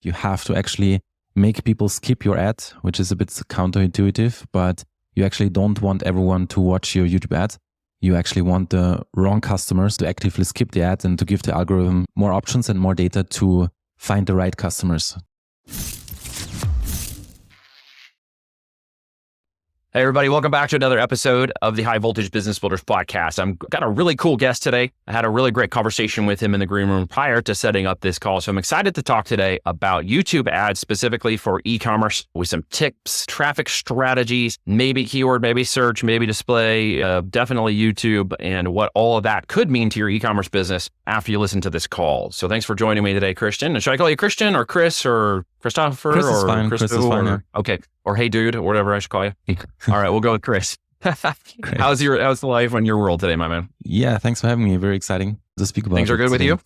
You have to actually make people skip your ad, which is a bit counterintuitive, but you actually don't want everyone to watch your YouTube ad. You actually want the wrong customers to actively skip the ad and to give the algorithm more options and more data to find the right customers. Hey everybody, welcome back to another episode of the High Voltage Business Builders Podcast. I've got a really cool guest today. I had a really great conversation with him in the green room prior to setting up this call. So I'm excited to talk today about YouTube ads specifically for e-commerce with some tips, traffic strategies, maybe keyword, maybe search, maybe display, definitely YouTube, and what all of that could mean to your e-commerce business after you listen to this call. So thanks for joining me today, Christian. And should I call you Christian or Chris or Christopher? Chris is fine. Christo, Chris is fine. or, okay. Or hey dude, or whatever I should call you. All right, we'll go with Chris. How's the life in your world today, my man? Yeah, thanks for having me. Very exciting to speak about. Things are good with you?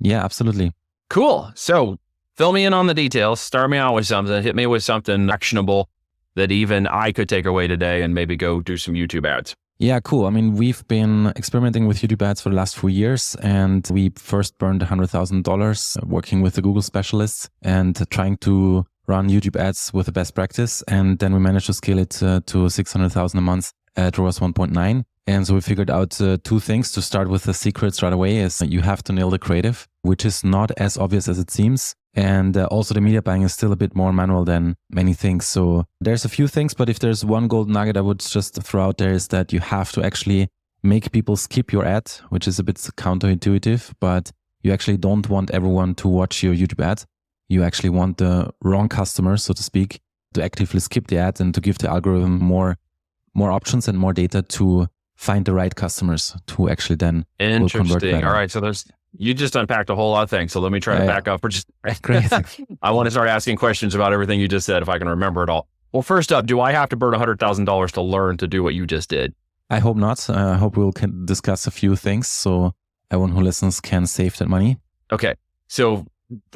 Yeah, absolutely. Cool. So fill me in on the details. Start me out with something. Hit me with something actionable that even I could take away today and maybe go do some YouTube ads. Yeah, cool. I mean, we've been experimenting with YouTube ads for the last 4 years, and we first burned $100,000 working with the Google specialists and trying to run YouTube ads with the best practice. And then we managed to scale it to $600,000 a month at ROAS 1.9. And so we figured out two things. To start with, the secrets right away is you have to nail the creative, which is not as obvious as it seems. And also the media buying is still a bit more manual than many things. So there's a few things, but if there's one gold nugget I would just throw out there is that you have to actually make people skip your ad, which is a bit counterintuitive, but you actually don't want everyone to watch your YouTube ad. You actually want the wrong customers, so to speak, to actively skip the ad and to give the algorithm more options and more data to find the right customers to actually then will convert better. All right, so you just unpacked a whole lot of things. So let me try to back up for just Great. I want to start asking questions about everything you just said if I can remember it all. Well, first up, do I have to burn $100,000 to learn to do what you just did? I hope not. I hope we'll discuss a few things so everyone who listens can save that money. Okay, so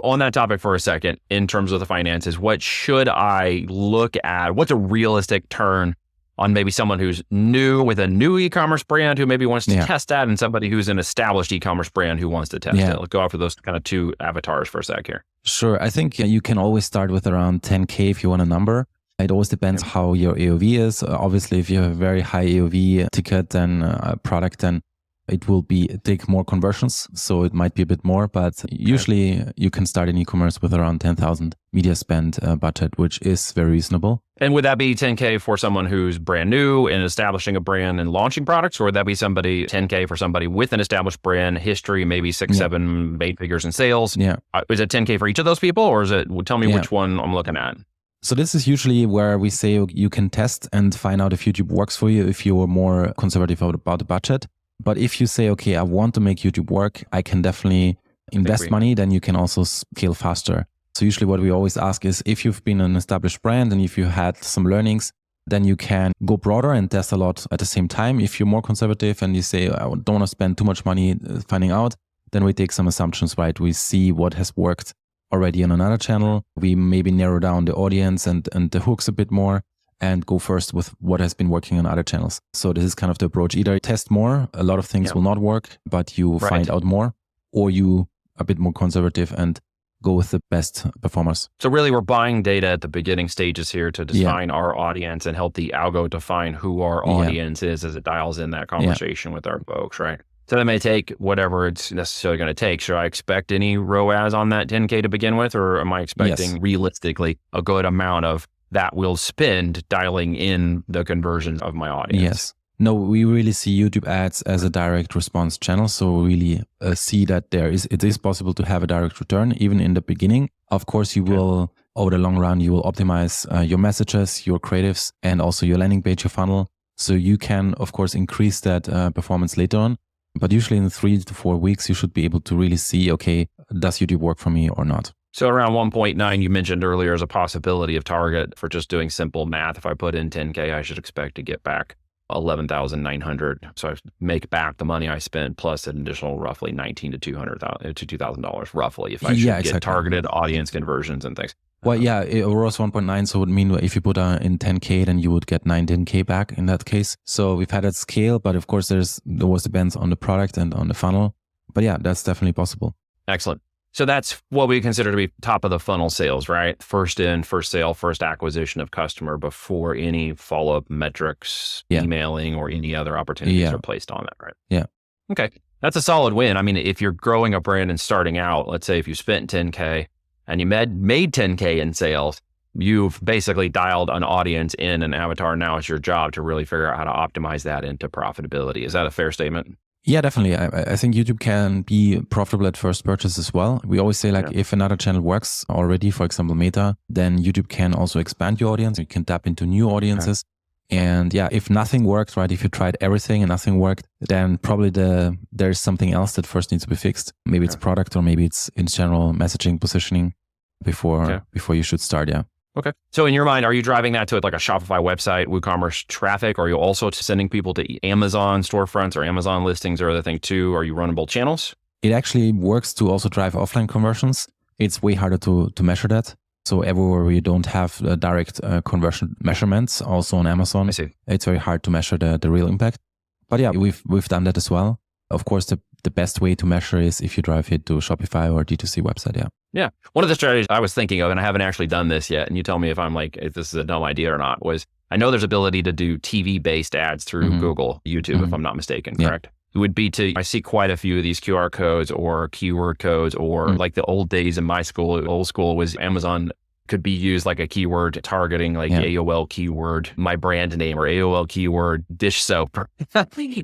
on that topic for a second, in terms of the finances, what should I look at? What's a realistic turn on maybe someone who's new with a new e-commerce brand who maybe wants to test that, and somebody who's an established e-commerce brand who wants to test it? Let's go after those kind of two avatars for a sec here. Sure. I think you can always start with around 10K if you want a number. It always depends how your AOV is. Obviously, if you have a very high AOV ticket, then a product, then it will take more conversions. So it might be a bit more, but usually you can start in e-commerce with around 10,000 media spend budget, which is very reasonable. And would that be 10K for someone who's brand new and establishing a brand and launching products? Or would that be 10K for somebody with an established brand history, maybe 6, 7, 8 figures in sales? Yeah. Is it 10K for each of those people, or is it, tell me which one I'm looking at? So this is usually where we say you can test and find out if YouTube works for you if you're more conservative about the budget. But if you say, okay, I want to make YouTube work, I can definitely invest money, then you can also scale faster. So usually what we always ask is if you've been an established brand and if you had some learnings, then you can go broader and test a lot at the same time. If you're more conservative and you say, I don't want to spend too much money finding out, then we take some assumptions, right? We see what has worked already on another channel. We maybe narrow down the audience and the hooks a bit more, and go first with what has been working on other channels. So this is kind of the approach. Either test more, a lot of things will not work, but you find out more, or you a bit more conservative and go with the best performers. So really we're buying data at the beginning stages here to define our audience and help the algo define who our audience is as it dials in that conversation with our folks, right? So that may take whatever it's necessarily going to take. Should I expect any ROAS on that 10K to begin with, or am I expecting realistically a good amount of that will spend dialing in the conversions of my audience? Yes. No, we really see YouTube ads as a direct response channel. So we really see that it is possible to have a direct return even in the beginning. Of course, you will, over the long run, you will optimize your messages, your creatives, and also your landing page, your funnel. So you can, of course, increase that performance later on. But usually in 3 to 4 weeks, you should be able to really see, okay, does YouTube work for me or not? So around 1.9, you mentioned earlier as a possibility of target for just doing simple math. If I put in 10K, I should expect to get back 11,900. So I make back the money I spent plus an additional roughly $1,900 to $2,000 roughly if I should get targeted audience conversions and things. Well, yeah, ROAS 1.9, so it would mean if you put in 10K, then you would get 10K back in that case. So we've had that scale, but of course, it always depends on the product and on the funnel. But yeah, that's definitely possible. Excellent. So that's what we consider to be top of the funnel sales, right? First in, first sale, first acquisition of customer before any follow-up metrics, emailing, or any other opportunities are placed on that, right? Yeah. Okay. That's a solid win. I mean, if you're growing a brand and starting out, let's say if you spent 10K and you made 10K in sales, you've basically dialed an audience in an avatar. Now it's your job to really figure out how to optimize that into profitability. Is that a fair statement? Yeah, definitely. I think YouTube can be profitable at first purchase as well. We always say if another channel works already, for example, Meta, then YouTube can also expand your audience. You can tap into new audiences. And if nothing worked, right, if you tried everything and nothing worked, then probably there's something else that first needs to be fixed. Maybe it's product, or maybe it's in general messaging, positioning before you should start. Yeah. Okay. So in your mind, are you driving that to like a Shopify website, WooCommerce traffic? Or are you also sending people to Amazon storefronts or Amazon listings or other thing too? Are you running both channels? It actually works to also drive offline conversions. It's way harder to measure that. So everywhere you don't have direct conversion measurements, also on Amazon, it's very hard to measure the real impact. But yeah, we've done that as well. Of course, the best way to measure is if you drive it to Shopify or D2C website. Yeah. Yeah. One of the strategies I was thinking of, and I haven't actually done this yet, and you tell me if this is a dumb idea or not, was I know there's ability to do TV-based ads through Google, YouTube, if I'm not mistaken, correct? It would be I see quite a few of these QR codes or keyword codes, or like the old days in my school, old school was Amazon could be used like a keyword targeting like AOL keyword, my brand name, or AOL keyword dish soap.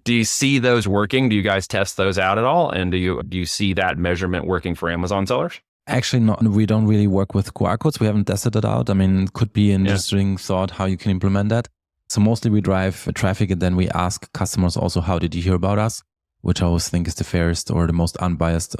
Do you see those working? Do you guys test those out at all? And do you see that measurement working for Amazon sellers? Actually, no, we don't really work with QR codes. We haven't tested it out. I mean, it could be an interesting thought how you can implement that. So mostly we drive traffic, and then we ask customers also, how did you hear about us? Which I always think is the fairest or the most unbiased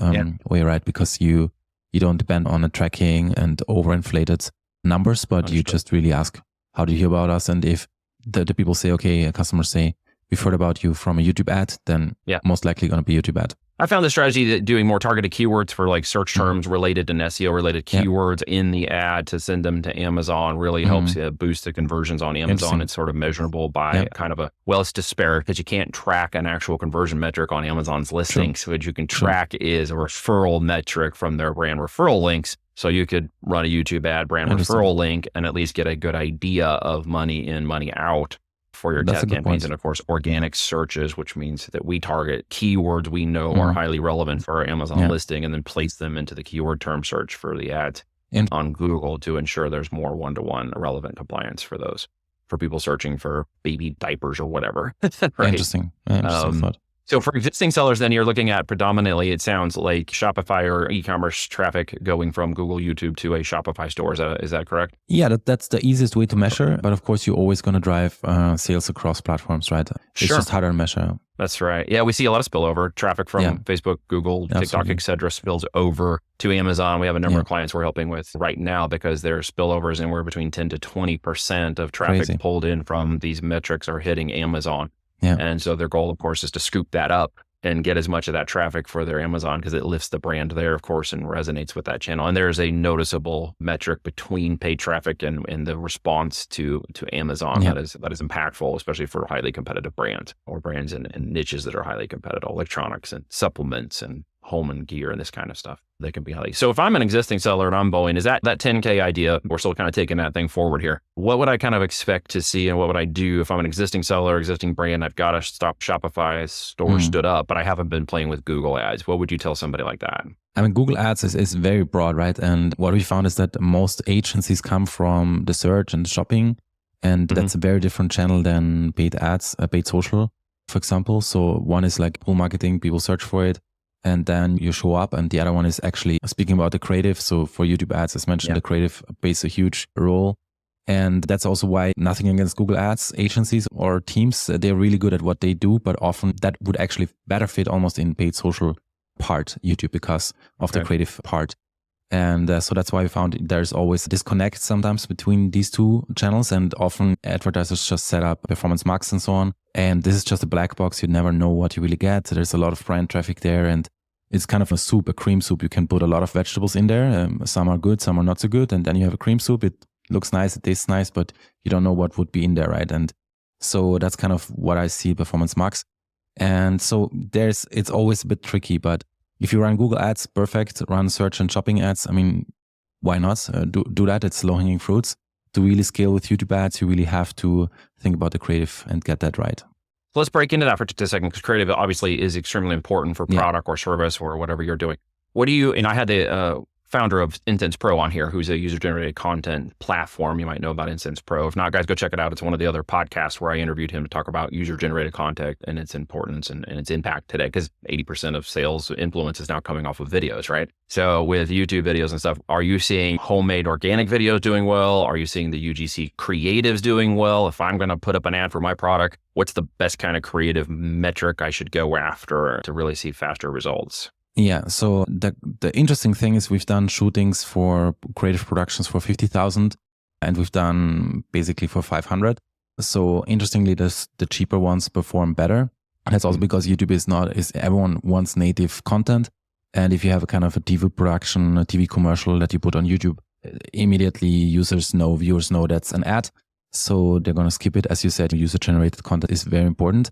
way, right? Because you don't depend on a tracking and overinflated numbers, but you just really ask, how do you hear about us? And if the people say, customers say, we've heard about you from a YouTube ad, then most likely going to be YouTube ad. I found the strategy that doing more targeted keywords for like search terms related and SEO related keywords in the ad to send them to Amazon really helps boost the conversions on Amazon. It's sort of measurable by kind of it's disparate because you can't track an actual conversion metric on Amazon's listings. So what you can track is a referral metric from their brand referral links. So you could run a YouTube ad, brand referral link, and at least get a good idea of money in, money out for your test campaigns. And of course, organic searches, which means that we target keywords we know are highly relevant for our Amazon listing and then place them into the keyword term search for the ads on Google to ensure there's more one-to-one relevant compliance for those, for people searching for baby diapers or whatever. Right? Interesting thought. So for existing sellers, then you're looking at predominantly, it sounds like Shopify or e-commerce traffic going from Google, YouTube to a Shopify store. Is that correct? Yeah, that's the easiest way to measure. But of course, you're always going to drive sales across platforms, right? It's just harder to measure. That's right. Yeah, we see a lot of spillover. Traffic from Facebook, Google, TikTok, et cetera, spills over to Amazon. We have a number of clients we're helping with right now because their spillovers anywhere between 10 to 20% of traffic pulled in from these metrics are hitting Amazon. Yeah. And so their goal, of course, is to scoop that up and get as much of that traffic for their Amazon because it lifts the brand there, of course, and resonates with that channel. And there's a noticeable metric between paid traffic and the response to Amazon that is impactful, especially for highly competitive brands or brands in niches that are highly competitive, electronics and supplements and home and gear and this kind of stuff. They can be highly. So if I'm an existing seller and I'm Boeing, is that 10K idea, we're still kind of taking that thing forward here. What would I kind of expect to see and what would I do if I'm an existing seller, existing brand, I've got a Shopify store stood up, but I haven't been playing with Google ads? What would you tell somebody like that? I mean, Google ads is very broad, right? And what we found is that most agencies come from the search and shopping, and that's a very different channel than paid ads, paid social, for example. So one is like pull marketing, people search for it, and then you show up, and the other one is actually speaking about the creative. So for YouTube ads, as mentioned, the creative plays a huge role. And that's also why, nothing against Google ads agencies or teams, they're really good at what they do, but often that would actually better fit almost in paid social part, YouTube, because of the creative part. And so that's why we found there's always a disconnect sometimes between these two channels, and often advertisers just set up performance max and so on. And this is just a black box. You never know what you really get. There's a lot of brand traffic there, and it's kind of a soup, a cream soup. You can put a lot of vegetables in there. Some are good, some are not so good. And then you have a cream soup. It looks nice, it tastes nice, but you don't know what would be in there, right? And so that's kind of what I see performance max. And so it's always a bit tricky, but If you run Google ads, perfect. Run search and shopping ads. I mean, why not? Do that. It's low hanging fruits. To really scale with YouTube ads, you really have to think about the creative and get that right. So let's break into that for just a second, because creative obviously is extremely important for product or service or whatever you're doing. What do you, and I had the founder of Incense Pro on here, who's a user-generated content platform. You might know about Incense Pro. If not, guys, go check it out. It's one of the other podcasts where I interviewed him to talk about user-generated content and its importance and its impact today, because 80% of sales influence is now coming off of videos, right? So with YouTube videos and stuff, are you seeing homemade organic videos doing well? Are you seeing the UGC creatives doing well? If I'm going to put up an ad for my product, what's the best kind of creative metric I should go after to really see faster results? Yeah. So the interesting thing is we've done shootings for creative productions for 50,000 and we've done basically for 500. So interestingly, the cheaper ones perform better. That's also because YouTube is everyone wants native content. And if you have a kind of a TV production, a TV commercial that you put on YouTube, immediately viewers know that's an ad. So they're going to skip it. As you said, user generated content is very important.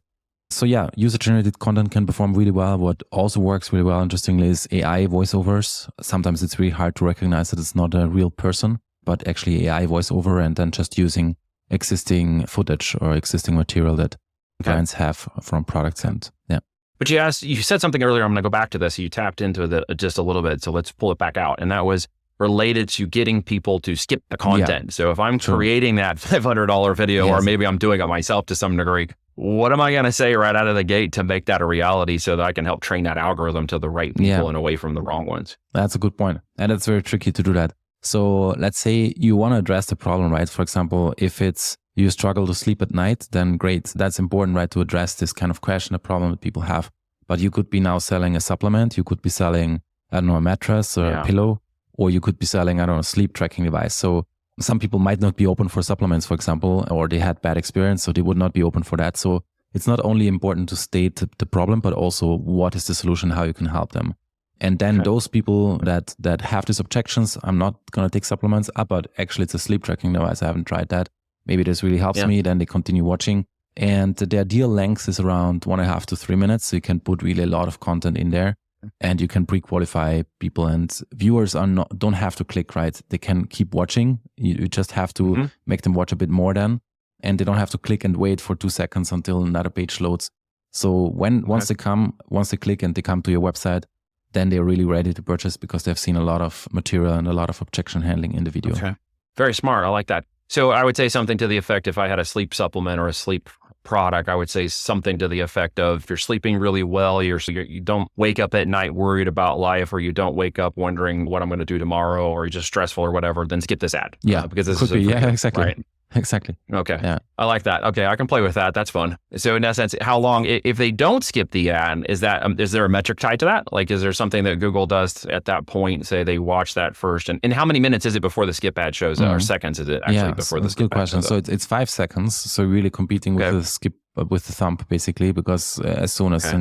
So yeah, user-generated content can perform really well. What also works really well, interestingly, is AI voiceovers. Sometimes it's really hard to recognize that it's not a real person, but actually AI voiceover, and then just using existing footage or existing material that clients have from products. And yeah. But you said something earlier. I'm going to go back to this. You tapped into it just a little bit. So let's pull it back out. And that was related to getting people to skip the content. Yeah. So if I'm creating that $500 video, or maybe I'm doing it myself to some degree, what am I going to say right out of the gate to make that a reality so that I can help train that algorithm to the right people and away from the wrong ones? That's a good point. And it's very tricky to do that. So let's say you want to address the problem, right? For example, if it's you struggle to sleep at night, then great. That's important, right? To address this kind of question, a problem that people have. But you could be now selling a supplement. You could be selling, I don't know, a mattress or a pillow, or you could be selling, I don't know, a sleep tracking device. So some people might not be open for supplements, for example, or they had bad experience, so they would not be open for that. So it's not only important to state the problem, but also what is the solution, how you can help them. And then those people that have these objections, I'm not going to take supplements, but actually it's a sleep tracking device, I haven't tried that. Maybe this really helps me, then they continue watching. And the ideal length is around 1.5 to 3 minutes. So you can put really a lot of content in there. And you can pre-qualify people, and viewers don't have to click, right? They can keep watching. You just have to make them watch a bit more then, and they don't have to click and wait for 2 seconds until another page loads. So once they click and they come to your website, then they're really ready to purchase because they've seen a lot of material and a lot of objection handling in the video. Okay. Very smart. I like that. So I would say something to the effect, if I had a sleep supplement or a sleep product, I would say something to the effect of, if you're sleeping really well, you don't wake up at night worried about life, or you don't wake up wondering what I'm going to do tomorrow, or you're just stressful or whatever, then skip this ad. Yeah, because this could is be. Exactly. Right? Exactly. Okay. Yeah. I like that. Okay. I can play with that. That's fun. So in that sense, how long, if they don't skip the ad, is there a metric tied to that? Like, is there something that Google does at that point? Say they watch that first, and how many minutes is it before the skip ad shows up, or seconds is it actually before the skip ad? Good question. So it's 5 seconds. So really competing with the skip, with the thumb basically, because as soon as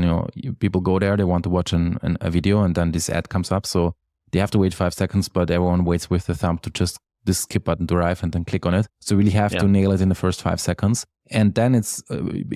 people go there, they want to watch a video, and then this ad comes up. So they have to wait 5 seconds, but everyone waits with the thumb to just this skip button to arrive and then click on it. So really have to nail it in the first 5 seconds. And then it's,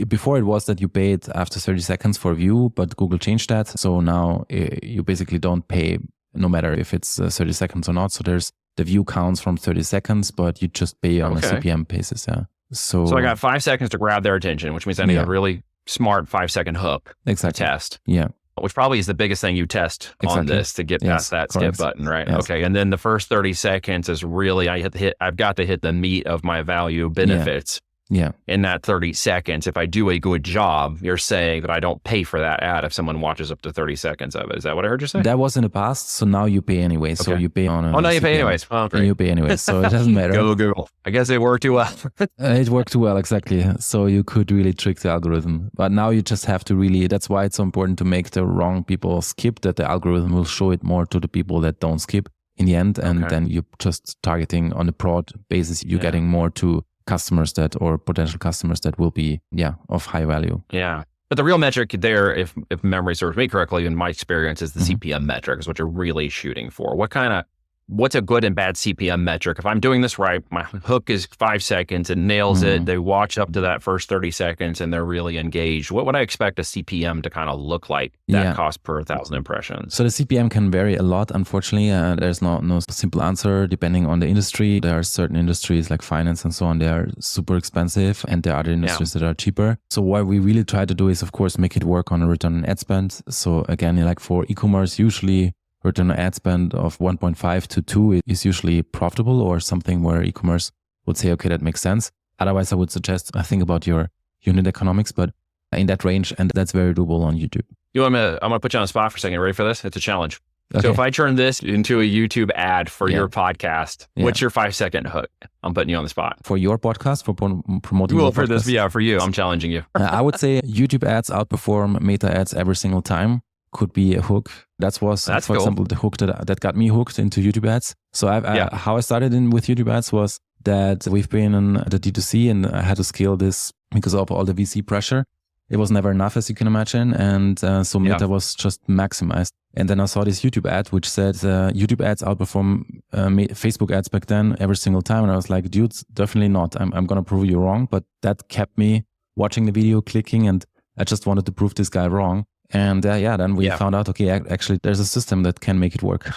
before it was that you paid after 30 seconds for a view, but Google changed that. So now you basically don't pay no matter if it's 30 seconds or not. So there's the view counts from 30 seconds, but you just pay on a CPM basis. Yeah. So I got 5 seconds to grab their attention, which means I need a really smart 5-second hook to test. Yeah. Which probably is the biggest thing you test on this to get past that skip button, right? Yes. Okay. And then the first 30 seconds is really, I've got to hit the meat of my value benefits. Yeah. In that 30 seconds, if I do a good job, you're saying that I don't pay for that ad if someone watches up to 30 seconds of it. Is that what I heard you say? That was in the past. So now you pay anyway. So you pay on now you pay anyways. Oh, great. And you pay anyways. So it doesn't matter. Go Google. I guess it worked too well. It worked too well, exactly. So you could really trick the algorithm. But now you just have to really, that's why it's so important to make the wrong people skip, that the algorithm will show it more to the people that don't skip in the end. And then you're just targeting on a broad basis. You're getting more to customers or potential customers that will be of high value. Yeah. But the real metric there, if memory serves me correctly, in my experience, is the CPM metric, is what you're really shooting for. What kind of what's a good and bad CPM metric? If I'm doing this right, my hook is 5 seconds, it nails it. They watch up to that first 30 seconds and they're really engaged. What would I expect a CPM to kind of look like, that cost per 1,000 impressions? So the CPM can vary a lot, unfortunately. There's no simple answer depending on the industry. There are certain industries like finance and so on, they are super expensive, and there are other industries that are cheaper. So what we really try to do is, of course, make it work on a return on ad spend. So again, like for e-commerce, usually return on ad spend of 1.5 to 2 is usually profitable, or something where e-commerce would say, okay, that makes sense. Otherwise, I would suggest think about your unit economics, but in that range, and that's very doable on YouTube. I'm going to put you on the spot for a second. Ready for this? It's a challenge. Okay. So if I turn this into a YouTube ad for your podcast, what's your 5-second hook? I'm putting you on the spot. For your podcast, for promoting your for podcast? this, for you. I'm challenging you. I would say YouTube ads outperform meta ads every single time. Could be a hook. That's for cool. Example, the hook that got me hooked into YouTube ads. So how I started with YouTube ads was that we've been in the D2C, and I had to scale this because of all the VC pressure. It was never enough, as you can imagine. And so Meta was just maximized. And then I saw this YouTube ad, which said YouTube ads outperform Facebook ads back then every single time. And I was like, dudes, definitely not. I'm going to prove you wrong. But that kept me watching the video, clicking, and I just wanted to prove this guy wrong. And then we found out, okay, actually there's a system that can make it work.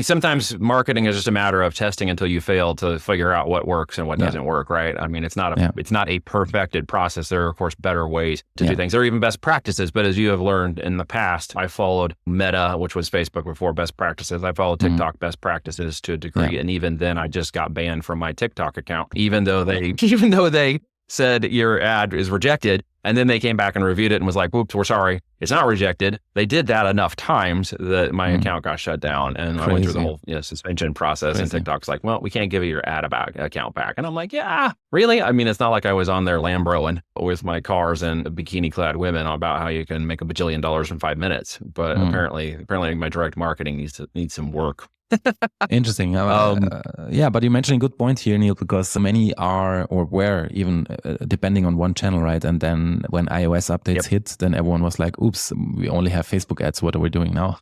Sometimes marketing is just a matter of testing until you fail to figure out what works and what doesn't work, right? I mean, it's not a perfected process. There are, of course, better ways to do things. There are even best practices, but as you have learned in the past, I followed Meta, which was Facebook before, best practices. I followed TikTok best practices to a degree. And even then I just got banned from my TikTok account, even though they said your ad is rejected. And then they came back and reviewed it and was like, whoops, we're sorry. It's not rejected. They did that enough times that my account got shut down. And I went through the whole suspension process. And TikTok's like, well, we can't give you your account back. And I'm like, yeah, really? I mean, it's not like I was on there Lambroing with my cars and bikini clad women about how you can make $1 bajillion in 5 minutes. But apparently my direct marketing needs some work. Interesting. But you mentioned a good point here, Neil, because many are or were even depending on one channel, right? And then when iOS updates hit, then everyone was like, oops, we only have Facebook ads. What are we doing now?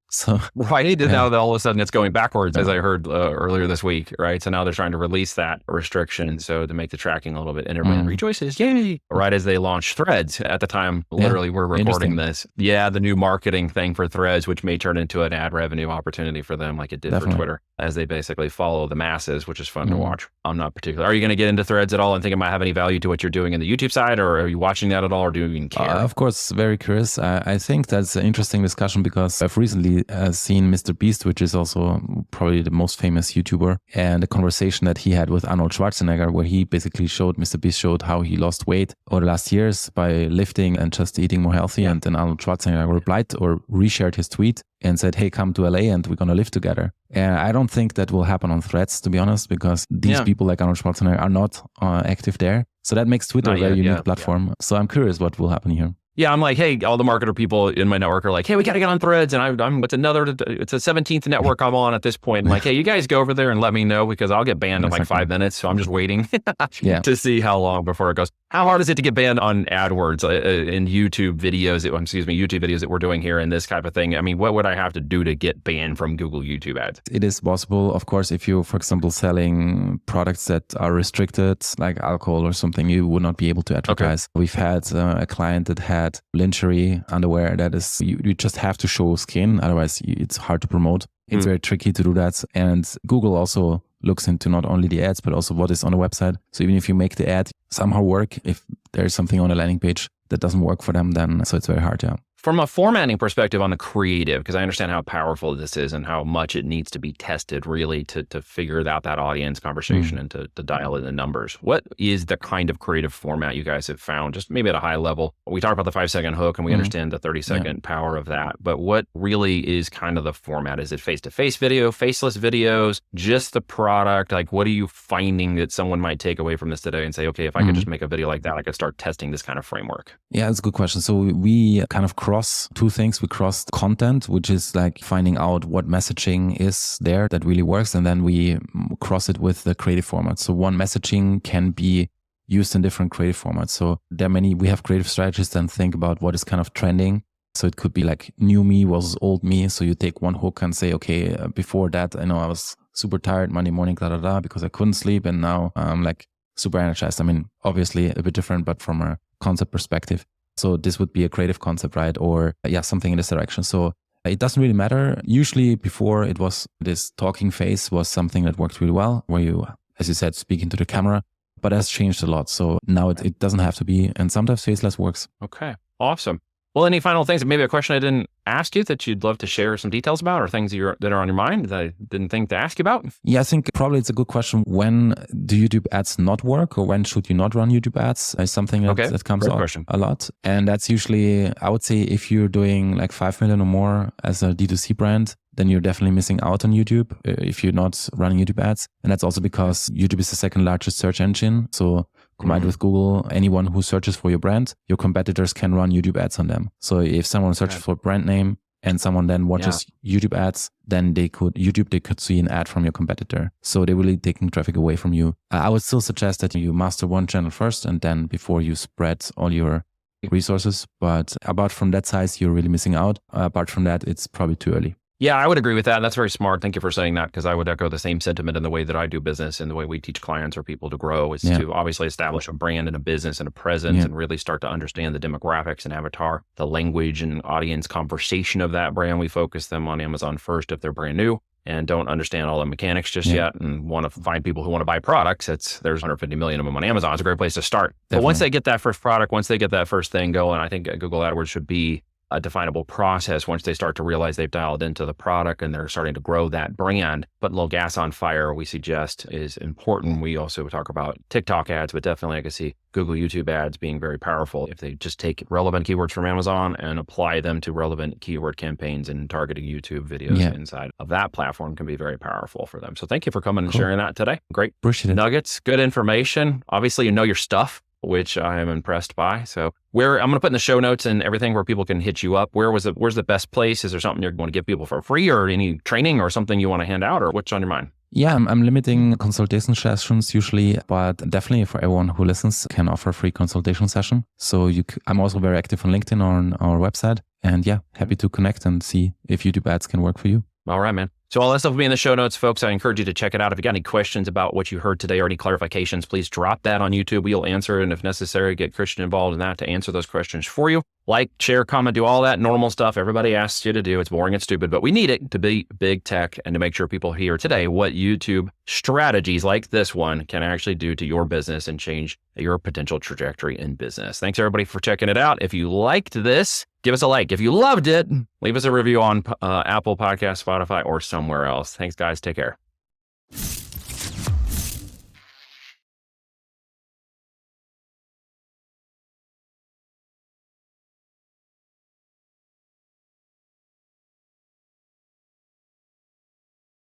So right, now that all of a sudden it's going backwards, as I heard earlier this week, right? So now they're trying to release that restriction, so to make the tracking a little bit. Internet rejoices, yay! Right as they launch Threads at the time, literally we're recording this. Yeah, the new marketing thing for Threads, which may turn into an ad revenue opportunity for them, like it did for Twitter, as they basically follow the masses, which is fun to watch. I'm not particular. Are you going to get into Threads at all and think it might have any value to what you're doing in the YouTube side, or are you watching that at all, or do you even care? Of course, very curious. I think that's an interesting discussion because I've recently seen Mr. Beast, which is also probably the most famous YouTuber, and a conversation that he had with Arnold Schwarzenegger, where he basically Mr. Beast showed how he lost weight over the last years by lifting and just eating more healthy. And then Arnold Schwarzenegger replied or reshared his tweet and said, hey, come to LA and we're going to live together. And I don't think that will happen on Threads, to be honest, because these people like Arnold Schwarzenegger are not active there. So that makes Twitter a very unique platform. So I'm curious what will happen here. Yeah, I'm like, hey, all the marketer people in my network are like, hey, we got to get on Threads. And it's a 17th network I'm on at this point. I'm like, hey, you guys go over there and let me know because I'll get banned in like 5 minutes. So I'm just waiting to see how long before it goes. How hard is it to get banned on AdWords in YouTube videos? YouTube videos that we're doing here and this type of thing. I mean, what would I have to do to get banned from Google YouTube ads? It is possible. Of course, if you're, for example, selling products that are restricted, like alcohol or something, you would not be able to advertise. Okay. We've had a client that had lingerie underwear that is, you just have to show skin. Otherwise, it's hard to promote. It's very tricky to do that. And Google also looks into not only the ads, but also what is on the website. So even if you make the ad somehow work, if there's something on a landing page that doesn't work for them, then so it's very hard, From a formatting perspective on the creative, because I understand how powerful this is and how much it needs to be tested really to figure out that audience conversation and to dial in the numbers. What is the kind of creative format you guys have found, just maybe at a high level? We talked about the 5-second hook and we understand the 30-second power of that, but what really is kind of the format? Is it face-to-face video, faceless videos, just the product? Like, what are you finding that someone might take away from this today and say, okay, if I could just make a video like that, I could start testing this kind of framework? Yeah, that's a good question. So we kind of cross two things. We crossed content, which is like finding out what messaging is there that really works. And then we cross it with the creative format. So one messaging can be used in different creative formats. So we have creative strategists and think about what is kind of trending So it could be like new me versus old me. So you take one hook and say, okay, before that, I know I was super tired Monday morning, because I couldn't sleep. And now I'm like super energized. I mean, obviously a bit different, but from a concept perspective. So this would be a creative concept, right? Or something in this direction. So it doesn't really matter. Usually before it was this talking phase was something that worked really well, where you, as you said, speak into the camera, but that's changed a lot. So now it doesn't have to be, and sometimes faceless works. Okay, awesome. Well, any final things, maybe a question I didn't ask you that you'd love to share some details about, or things that are on your mind that I didn't think to ask you about? Yeah, I think probably it's a good question. When do YouTube ads not work, or when should you not run YouTube ads? Is something that comes up a lot. And that's usually, I would say, if you're doing like 5 million or more as a D2C brand, then you're definitely missing out on YouTube if you're not running YouTube ads. And that's also because YouTube is the second largest search engine. So combined with Google, anyone who searches for your brand, your competitors can run YouTube ads on them. So if someone searches for a brand name and someone then watches YouTube ads, then they could see an ad from your competitor. So they're really taking traffic away from you. I would still suggest that you master one channel first, and then before you spread all your resources. But apart from that size, you're really missing out. Apart from that, it's probably too early. Yeah, I would agree with that. That's very smart. Thank you for saying that, because I would echo the same sentiment in the way that I do business and the way we teach clients or people to grow is to obviously establish a brand and a business and a presence and really start to understand the demographics and avatar, the language and audience conversation of that brand. We focus them on Amazon first if they're brand new and don't understand all the mechanics just yet and want to find people who want to buy products. There's 150 million of them on Amazon. It's a great place to start. Definitely. But once they get that first product, once they get that first thing going, I think Google AdWords should be a definable process once they start to realize they've dialed into the product and they're starting to grow that brand. But a little gas on fire, we suggest, is important. We also talk about TikTok ads, but definitely I can see Google YouTube ads being very powerful if they just take relevant keywords from Amazon and apply them to relevant keyword campaigns, and targeting YouTube videos inside of that platform can be very powerful for them. So thank you for coming and sharing that today. Great nuggets, good information. Obviously, you know your stuff, which I am impressed by. So I'm going to put in the show notes and everything where people can hit you up. Where's the best place? Is there something you're going to give people for free, or any training or something you want to hand out, or what's on your mind? Yeah, I'm limiting consultation sessions usually, but definitely for everyone who listens can offer a free consultation session. So I'm also very active on LinkedIn or on our website, and happy to connect and see if YouTube ads can work for you. All right, man. So all that stuff will be in the show notes, folks. I encourage you to check it out. If you got any questions about what you heard today or any clarifications, please drop that on YouTube. We'll answer it, and if necessary, get Christian involved in that to answer those questions for you. Like, share, comment, do all that normal stuff everybody asks you to do. It's boring and stupid, but we need it to be big tech and to make sure people hear today what YouTube strategies like this one can actually do to your business and change your potential trajectory in business. Thanks, everybody, for checking it out. If you liked this, give us a like. If you loved it, leave us a review on Apple Podcasts, Spotify, or somewhere else. Thanks, guys. Take care.